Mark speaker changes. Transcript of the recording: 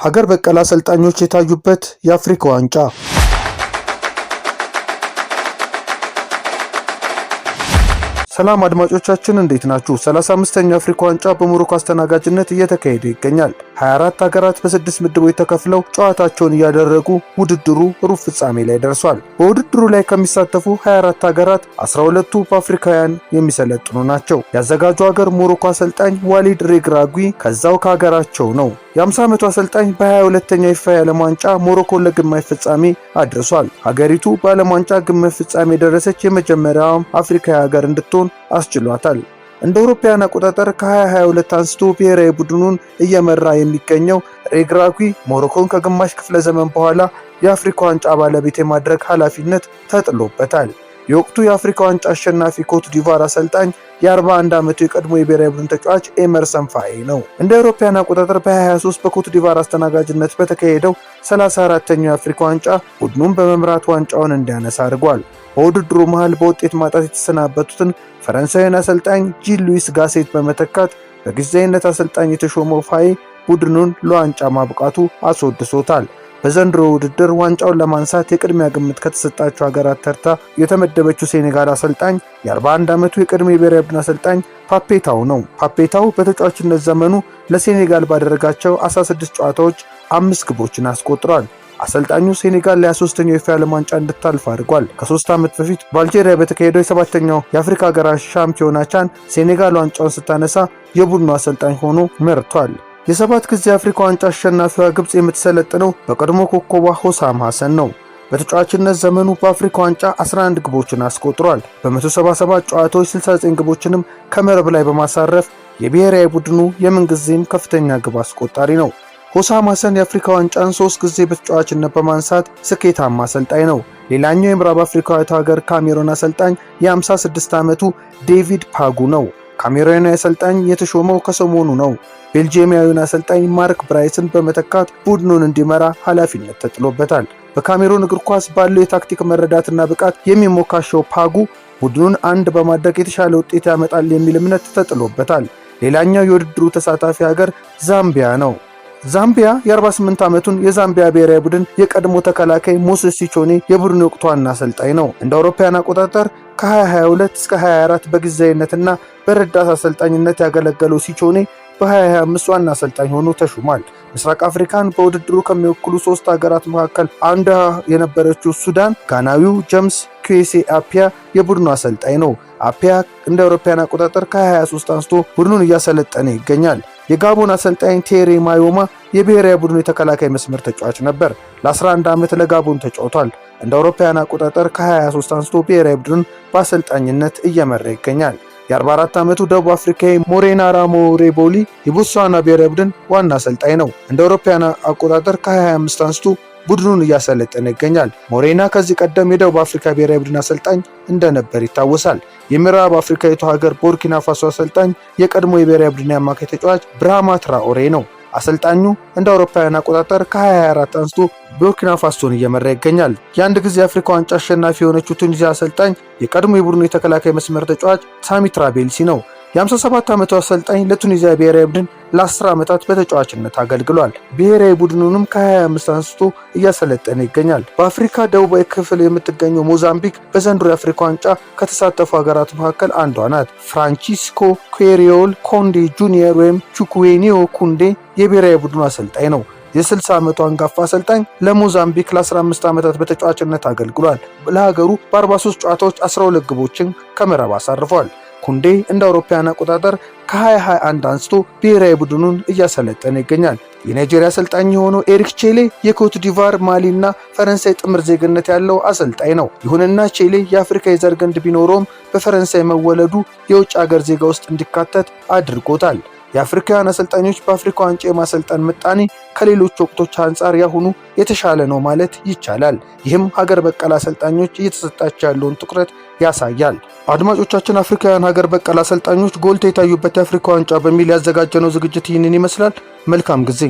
Speaker 1: ሀገር በቀል አሰልጣኞች የታዩበት የአፍሪካ ዋንጫ። ሰላም አድማጮቻችን እንዴት ናችሁ? 35ኛው የአፍሪካ ዋንጫ በሞሮኮ አስተናጋጅነት እየተካሄደ ይገኛል። 24 ሀገራት በ6 ምድቦች ተከፍለው ጨዋታቸውን እያደረጉ ውድድሩ ሩብ ፍጻሜ ላይ ደርሷል። በውድድሩ ላይ ከሚሳተፉ 24 ሀገራት 12ቱ በአፍሪካውያን የሚሰለጥኑ ናቸው። ያዘጋጁ ሀገር ሞሮኮ አሰልጣኝ ዋሊድ ሬግራጉ ከዛው ከሀገራቸው ነው። የ50 ዓመቱ አሰልጣኝ በ22ኛው የፊፋ የዓለም ዋንጫ ሞሮኮን ለግማሽ ፍጻሜ አድርሷል። ሀገሪቱ በዓለም ዋንጫ ግማሽ ፍጻሜ የደረሰች የመጀመሪያዋ አፍሪካዊ ሀገር እንድትሆን አስችሏታል። እንደ አውሮፓውያን አቆጣጠር ከ2022 አንስቶ ብሔራዊ ቡድኑን እየመራ የሚገኘው ሬግራጉ ሞሮኮን ከግማሽ ክፍለ ዘመን በኋላ የአፍሪካ ዋንጫ ባለቤት የማድረግ ኃላፊነት ተጥሎበታል። የወቅቱ የአፍሪካ ዋንጫ አሸናፊ ኮት ዲቫር አሰልጣኝ የ41 ዓመቱ የቀድሞ የብሔራዊ ቡድን ተጫዋች ኤመርሰን ፋዬ ነው። እንደ አውሮፓውያን አቆጣጠር በ2023 በኮት ዲቫር አስተናጋጅነት በተካሄደው 34ኛው የአፍሪካ ዋንጫ ቡድኑን በመምራት ዋንጫውን እንዲያነሳ አድርጓል። በውድድሩ መሃል በውጤት ማጣት የተሰናበቱትን ፈረንሳዊን አሰልጣኝ ጂን ሉዊስ ጋሴት በመተካት በጊዜያዊነት አሰልጣኝ የተሾመው ፋዬ ቡድኑን ለዋንጫ ማብቃቱ አስወድሶታል። በዘንድሮ ውድድር ዋንጫውን ለማንሳት የቅድሚያ ግምት ከተሰጣቸው ሀገራት ተርታ የተመደበችው ሴኔጋል አሰልጣኝ የ41 ዓመቱ የቀድሞ የብሔራዊ ቡድን አሰልጣኝ ፓፔታው ነው። ፓፔታው በተጫዋችነት ዘመኑ ለሴኔጋል ባደረጋቸው 16 ጨዋታዎች 5 ግቦችን አስቆጥሯል። አሰልጣኙ ሴኔጋል ለ23ኛው የፊፋ የዓለም ዋንጫ እንድታልፍ አድርጓል። ከ3 ዓመት በፊት በአልጄሪያ በተካሄደው የ7ኛው የአፍሪካ ሀገራት ሻምፒዮና ቻን ሴኔጋል ዋንጫውን ስታነሳ የቡድኑ አሰልጣኝ ሆኖ መርቷል። የ7 ጊዜ የአፍሪካ ዋንጫ አሸናፊዋ ግብጽ የምትሰለጥነው በቀድሞ ኮከቧ ሆሳም ሐሰን ነው። በተጫዋችነት ዘመኑ በአፍሪካ ዋንጫ 11 ግቦችን አስቆጥሯል። በ177 ጨዋታዎች 69 ግቦችንም ከመረብ ላይ በማሳረፍ የብሔራዊ ቡድኑ የምንጊዜም ከፍተኛ ግብ አስቆጣሪ ነው። ሆሳም ሐሰን የአፍሪካ ዋንጫን 3 ጊዜ በተጫዋችነት በማንሳት ስኬታማ አሰልጣኝ ነው። ሌላኛው የምዕራብ አፍሪካዊቷ ሀገር ካሜሮን አሰልጣኝ የ56 ዓመቱ ዴቪድ ፓጉ ነው። ካሜሮናዊ አሰልጣኝ የተሾመው ከሰሞኑ ነው። ቤልጂየማዊውን አሰልጣኝ ማርክ ብራይስን በመተካት ቡድኑን እንዲመራ ኃላፊነት ተጥሎበታል። በካሜሮን እግር ኳስ ባለው የታክቲክ መረዳትና ብቃት የሚሞካሸው ፓጉ ቡድኑን አንድ በማድረግ የተሻለ ውጤት ያመጣል የሚል እምነት ተጥሎበታል። ሌላኛው የውድድሩ ተሳታፊ ሀገር ዛምቢያ ነው። ዛምቢያ የ48 ዓመቱን የዛምቢያ ብሔራዊ ቡድን የቀድሞ ተከላካይ ሞሴስ ሲቾኔ የቡድኑ ወቅቱ ዋና አሰልጣኝ ነው። እንደ አውሮፓውያን አቆጣጠር ከ2022 እስከ 24 በጊዜያዊነትና በረዳት አሰልጣኝነት ያገለገለው ሲቾኔ በ2025 ዋና አሰልጣኝ ሆኖ ተሹሟል። ምስራቅ አፍሪካን በውድድሩ ከሚወክሉ 3 ሀገራት መካከል አንዷ የነበረችው ሱዳን ጋናዊው ጄምስ ኩዌሴ አፒያ የቡድኑ አሰልጣኝ ነው። አፒያ እንደ አውሮፓውያን አቆጣጠር ከ2023 አንስቶ ቡድኑን እያሰለጠነ ይገኛል። የጋቦን አሰልጣኝ ቴሬ ማዮማ የብሔራዊ ቡድኑ የተከላካይ መስመር ተጫዋች ነበር። ለ11 ዓመት ለጋቦን ተጫውቷል። እንደ አውሮፓውያን አቆጣጠር ከ2023 አንስቶ ብሔራዊ ቡድኑን በአሰልጣኝነት እየመራ ይገኛል። የ44 ዓመቱ ደቡብ አፍሪካዊ ሞሬና ራሞሬቦሊ የቦትስዋና ብሔራዊ ቡድን ዋና አሰልጣኝ ነው። እንደ አውሮፓውያን አቆጣጠር ከ2025 አንስቶ ቡድኑን እያሰለጠነ ይገኛል። ሞሬና ከዚህ ቀደም የደቡብ አፍሪካ ብሔራዊ ቡድን አሰልጣኝ እንደነበር ይታወሳል። የምዕራብ አፍሪካዊቱ ሀገር ቦርኪና ፋሶ አሰልጣኝ የቀድሞ የብሔራዊ ቡድን አማካይ ተጫዋች ብራማ ትራኦሬ ነው። አሰልጣኙ እንደ አውሮፓውያን አቆጣጠር ከ2024 አንስቶ ቦርኪና ፋሶን እየመራ ይገኛል። የአንድ ጊዜ የአፍሪካ ዋንጫ አሸናፊ የሆነችው ቱኒዚያ አሰልጣኝ የቀድሞ የቡድኑ የተከላካይ መስመር ተጫዋች ሳሚ ትራቤልሲ ነው። የ57 ዓመቱ አሰልጣኝ ለቱኒዚያ ብሔራዊ ቡድን ለ10 ዓመታት በተጫዋችነት አገልግሏል። ብሔራዊ ቡድኑንም ከ25 አንስቶ እያሰለጠነ ይገኛል። በአፍሪካ ደቡባዊ ክፍል የምትገኘው ሞዛምቢክ በዘንድሮ የአፍሪካ ዋንጫ ከተሳተፉ ሀገራት መካከል አንዷ ናት። ፍራንቺስኮ ኩዌሪዮል ኮንዴ ጁኒየር ወይም ቹኩዌኒዮ ኩንዴ የብሔራዊ ቡድኑ አሰልጣኝ ነው። የ60 ዓመቱ አንጋፋ አሰልጣኝ ለሞዛምቢክ ለ15 ዓመታት በተጫዋችነት አገልግሏል። ለሀገሩ በ43 ጨዋታዎች 12 ግቦችን ከመረብ አሳርፏል። ኩንዴ እንደ አውሮፓውያን አቆጣጠር ከ2021 አንስቶ ብሔራዊ ቡድኑን እያሰለጠነ ይገኛል። የናይጄሪያ አሰልጣኝ የሆነው ኤሪክ ቼሌ የኮት ዲቫር፣ ማሊና ፈረንሳይ ጥምር ዜግነት ያለው አሰልጣኝ ነው። ይሁንና ቼሌ የአፍሪካ የዘር ግንድ ቢኖረውም በፈረንሳይ መወለዱ የውጭ ሀገር ዜጋ ውስጥ እንዲካተት አድርጎታል። የአፍሪካውያን አሰልጣኞች በአፍሪካ ዋንጫ የማሰልጠን ምጣኔ ከሌሎች ወቅቶች አንጻር ያሁኑ የተሻለ ነው ማለት ይቻላል። ይህም ሀገር በቀል አሰልጣኞች እየተሰጣቸው ያለውን ትኩረት ያሳያል። አድማጮቻችን፣ አፍሪካውያን ሀገር በቀል አሰልጣኞች ጎልተው የታዩበት የአፍሪካ ዋንጫ በሚል ያዘጋጀነው ዝግጅት ይህንን ይመስላል። መልካም ጊዜ።